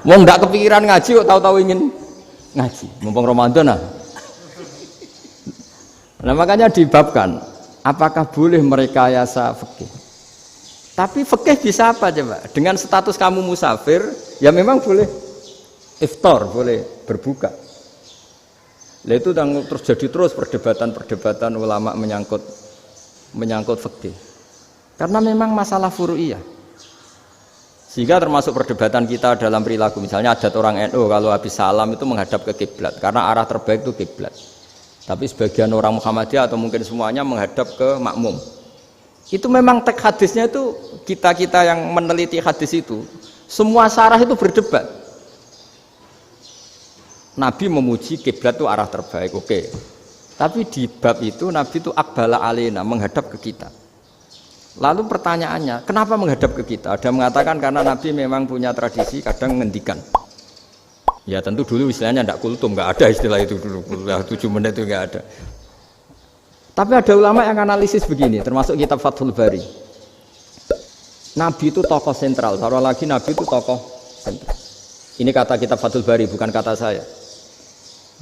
Wong ndak kepikiran ngaji kok tahu-tahu ingin ngaji. Mumpung Ramadan nah. Nah makanya dibabkan, apakah boleh merekayasa fikih? Tapi fikih bisa apa coba? Dengan status kamu musafir, ya memang boleh iftar, boleh berbuka. Lah itu terus jadi terus perdebatan ulama menyangkut fikih. Karena memang masalah furu'iyah. Sehingga termasuk perdebatan kita dalam perilaku, misalnya adat orang NU kalau habis salam itu menghadap ke kiblat karena arah terbaik itu kiblat. Tapi sebagian orang Muhammadiyah atau mungkin semuanya menghadap ke makmum. Itu memang teks hadisnya itu kita yang meneliti hadis itu semua syarah itu berdebat. Nabi memuji kiblat itu arah terbaik, oke. Tapi di bab itu Nabi itu aqbala alaina, menghadap ke kita. Lalu pertanyaannya, kenapa menghadap ke kita? Ada mengatakan karena Nabi memang punya tradisi kadang ngendikan. Ya tentu dulu istilahnya tidak kultum, nggak ada istilah itu dulu. 7 menit itu nggak ada. Tapi ada ulama yang analisis begini, termasuk kitab Fathul Bari. Nabi itu tokoh sentral, taruh lagi Nabi itu tokoh sentral. Ini kata kitab Fathul Bari, bukan kata saya.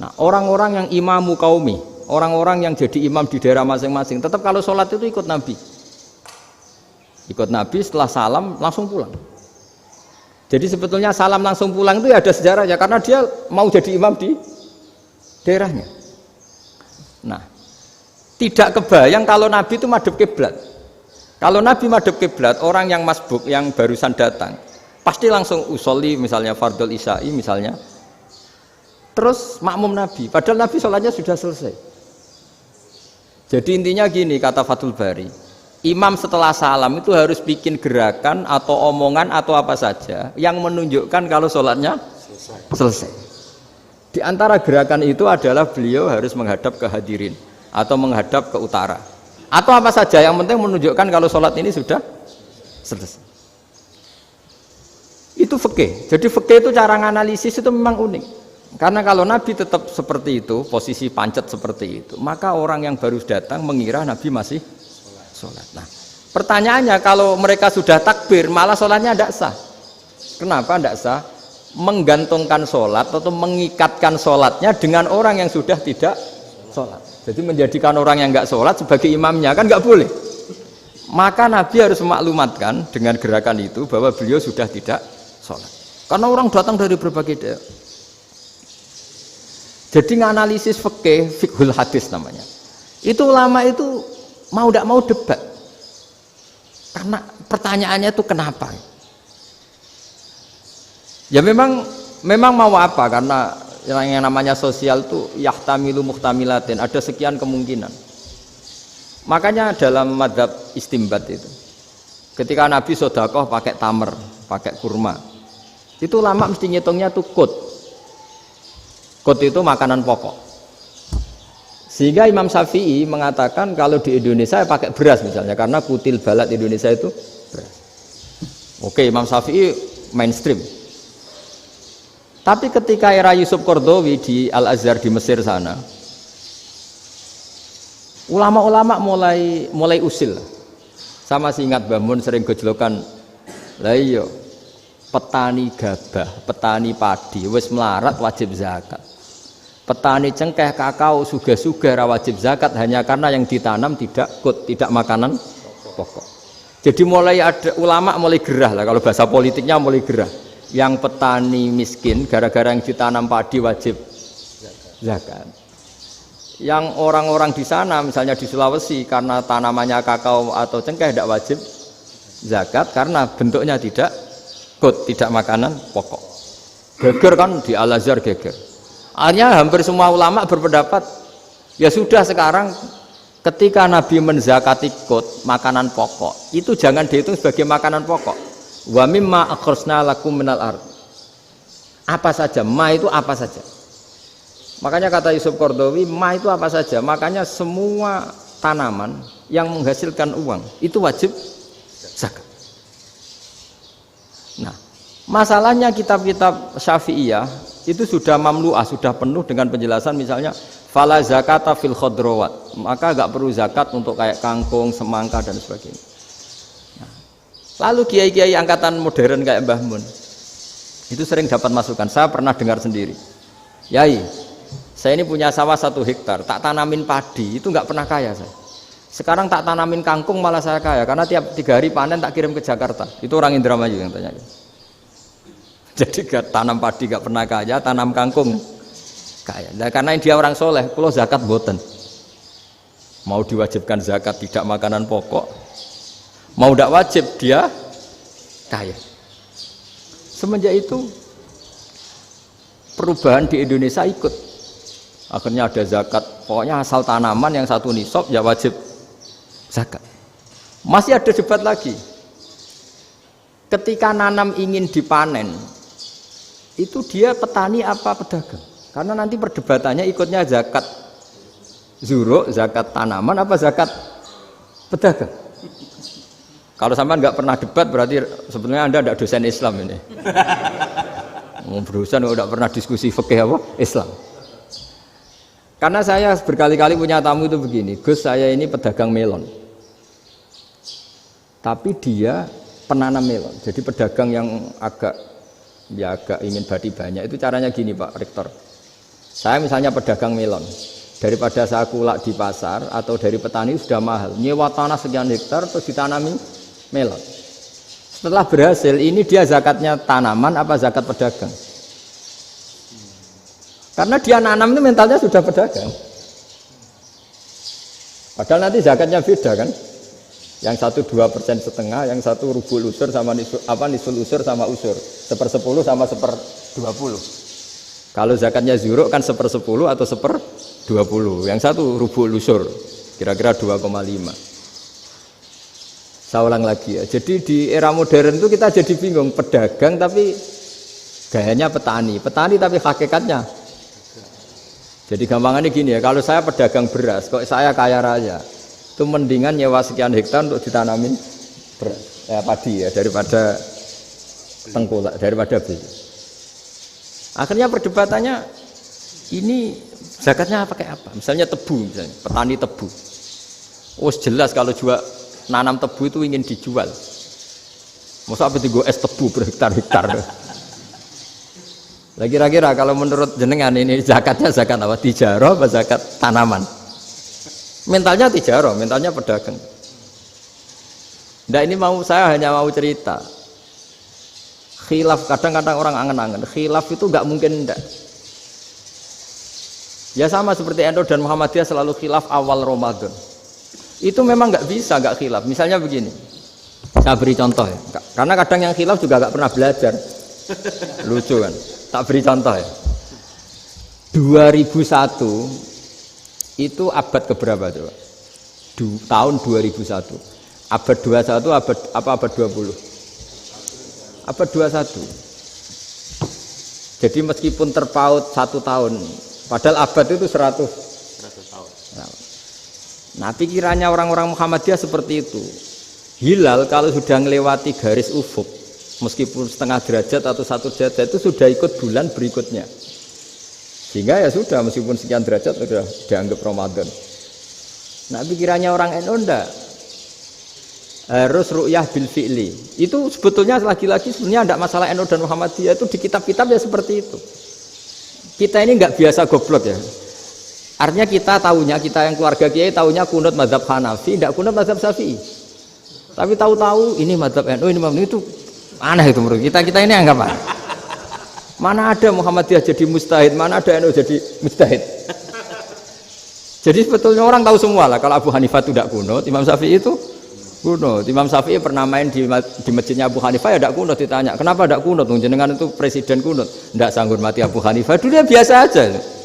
Nah, orang-orang yang imamu kaumi, orang-orang yang jadi imam di daerah masing-masing, tetap kalau sholat itu ikut Nabi. Ikut Nabi setelah salam langsung pulang. Jadi sebetulnya salam langsung pulang itu ya ada sejarahnya, karena dia mau jadi imam di daerahnya. Nah, tidak kebayang kalau Nabi itu madhep kiblat. Kalau Nabi madhep kiblat, orang yang masbuk, yang barusan datang, pasti langsung usolli misalnya fardhul isya'i misalnya. Terus makmum Nabi, padahal Nabi sholatnya sudah selesai. Jadi intinya gini kata Fathul Bari, imam setelah salam itu harus bikin gerakan atau omongan atau apa saja yang menunjukkan kalau sholatnya selesai. Di antara gerakan itu adalah beliau harus menghadap ke hadirin atau menghadap ke utara atau apa saja yang penting menunjukkan kalau sholat ini sudah selesai. Itu fikih. Jadi fikih itu cara menganalisis itu memang unik. Karena kalau Nabi tetap seperti itu, posisi pancet seperti itu, maka orang yang baru datang mengira Nabi masih sholat. Nah, pertanyaannya kalau mereka sudah takbir, malah sholatnya tidak sah. Kenapa tidak sah? Menggantungkan sholat atau mengikatkan sholatnya dengan orang yang sudah tidak sholat. Jadi menjadikan orang yang nggak sholat sebagai imamnya, kan nggak boleh. Maka Nabi harus memaklumatkan dengan gerakan itu bahwa beliau sudah tidak sholat. Karena orang datang dari berbagai daerah. Jadi nganalisis fikih, fiqhul hadis namanya. Itu ulama itu mau tidak mau debat. Karena pertanyaannya itu kenapa? Ya memang mau apa? Karena yang namanya sosial itu yahtamilu muhtamilatin, ada sekian kemungkinan. Makanya dalam madzhab istimbat itu, ketika Nabi sedekah pakai tamer, pakai kurma, itu ulama mesti ngitungnya tuh kut. Kut itu makanan pokok. Sehingga Imam Syafi'i mengatakan kalau di Indonesia pakai beras misalnya, karena kutil balad Indonesia itu beras. Oke, Imam Syafi'i mainstream. Tapi ketika era Yusuf Qaradawi di Al-Azhar di Mesir sana, ulama-ulama mulai usil. Sama sih ingat Mbah Mun sering gojlokan, lah iya petani gabah, petani padi wis melarat wajib zakat. Petani cengkeh, kakao, suga-suga wajib zakat hanya karena yang ditanam tidak makanan pokok. Jadi mulai ada ulama mulai gerah lah, kalau bahasa politiknya mulai gerah. Yang petani miskin gara-gara yang ditanam padi wajib zakat. Yang orang-orang di sana misalnya di Sulawesi karena tanamannya kakao atau cengkeh tidak wajib zakat karena bentuknya tidak makanan pokok. Geger kan di Al-Azhar geger. Akhirnya hampir semua ulama berpendapat ya sudah sekarang ketika Nabi menzakati makanan pokok itu jangan dihitung sebagai makanan pokok. Wa mimma akhrajna lakum minal ard. Apa saja, ma itu apa saja. Makanya kata Yusuf Qaradawi, ma itu apa saja. Makanya semua tanaman yang menghasilkan uang itu wajib zakat. Nah, masalahnya kitab-kitab Syafi'iyah itu sudah mamlu'ah, sudah penuh dengan penjelasan misalnya fala zakata fil khadrawat, maka enggak perlu zakat untuk kayak kangkung, semangka dan sebagainya. Nah, lalu kiai-kiai angkatan modern kayak Mbah Mun Itu sering dapat masukan. Saya pernah dengar sendiri. Yai, saya ini punya sawah 1 hektar, tak tanamin padi, itu nggak pernah kaya saya. Sekarang tak tanamin kangkung malah saya kaya, karena tiap 3 hari panen tak kirim ke Jakarta. Itu orang Indramayu yang tanya. Jadi tanam padi nggak pernah kaya, tanam kangkung kaya. Nah, karena dia orang soleh, kalau zakat boten. Mau diwajibkan zakat tidak makanan pokok, mau tidak wajib dia kaya. Semenjak itu perubahan di Indonesia ikut. Akhirnya ada zakat. Pokoknya asal tanaman yang 1 nisab ya wajib zakat. Masih ada debat lagi. Ketika nanam ingin dipanen, itu dia petani apa pedagang? Karena nanti perdebatannya ikutnya zakat zuruk, zakat tanaman apa zakat pedagang. Kalau sampean nggak pernah debat berarti sebenarnya Anda tidak dosen Islam ini. Mau berusaha nggak pernah diskusi fikih apa Islam. Karena saya berkali-kali punya tamu itu begini, Gus saya ini pedagang melon. Tapi dia penanam melon. Jadi pedagang yang agak ingin badi banyak itu caranya gini Pak Rektor. Saya misalnya pedagang melon. Daripada saya kulak di pasar atau dari petani sudah mahal. Nyewa tanah sekian hektar terus ditanami melon. Setelah berhasil ini dia zakatnya tanaman apa zakat pedagang? Karena dia nanam itu mentalnya sudah pedagang. Padahal nanti zakatnya beda kan? Yang 1,2% yang satu rubul usur sama nisul usur sama usur. 1/10 sama 1/20. Kalau zakatnya zuruk kan 1/10 atau 1/20. Yang satu rubul usur, kira-kira 2,5. Saya ulang lagi ya. Jadi di era modern itu kita jadi bingung, pedagang tapi gayanya petani, petani tapi hakikatnya. Jadi gampangannya gini ya, kalau saya pedagang beras, kok saya kaya raya, itu mendingan nyewa sekian hektar untuk ditanamin beras, padi ya daripada tengkulak, daripada beli. Akhirnya perdebatannya ini zakatnya pakai apa? Misalnya tebu, misalnya petani tebu. Oh jelas kalau jual nanam tebu itu ingin dijual. Masa apa tiga es tebu berhektar-hektar. Lah kira-kira kalau menurut jenengan ini zakatnya zakat apa? Tijarah apa zakat tanaman? Mentalnya tijarah, mentalnya pedagang. Nah ini saya hanya mau cerita. Khilaf kadang-kadang orang angen-angen. Khilaf itu nggak mungkin enggak. Ya sama seperti NU dan Muhammadiyah selalu khilaf awal Ramadan. Itu memang nggak bisa nggak khilaf. Misalnya begini, saya beri contoh ya. Karena kadang yang khilaf juga nggak pernah belajar. Lucu kan? Tak beri contoh ya. 2001 itu abad keberapa coba? Tahun 2001. Abad 21 abad 20? Abad 21. Jadi meskipun terpaut 1 tahun, padahal abad itu 100 tahun. Nah, pikirannya orang-orang Muhammadiyah seperti itu. Hilal kalau sudah melewati garis ufuk, meskipun setengah derajat atau 1 derajat itu sudah ikut bulan berikutnya. Sehingga ya sudah meskipun sekian derajat sudah dianggap Ramadan. Nah, pikirannya orang NU enggak. Harus ru'yah bil fi'li. Itu sebetulnya lagi-lagi sebenarnya enggak masalah NU dan Muhammadiyah, itu di kitab-kitab ya seperti itu. Kita ini enggak biasa goblok ya. Artinya kita yang keluarga kiai tahunya kunut mazhab Hanafi, enggak kunut mazhab Syafi'i. Tapi tahu-tahu ini mazhab NU, ini mazhab itu aneh itu menurut kita ini anggap apa? Mana ada Muhammadiyah jadi mustahid, mana ada NU jadi mustahid. Jadi sebetulnya orang tahu semua lah kalau Abu Hanifah itu tidak kunut, Imam Syafi'i itu kunut. Imam Syafi'i pernah main di masjidnya Abu Hanifah ya tidak kunut, ditanya kenapa tidak kunut? Jenengan itu presiden kunut, tidak sanggup mati Abu Hanifah. Dulu dia biasa aja.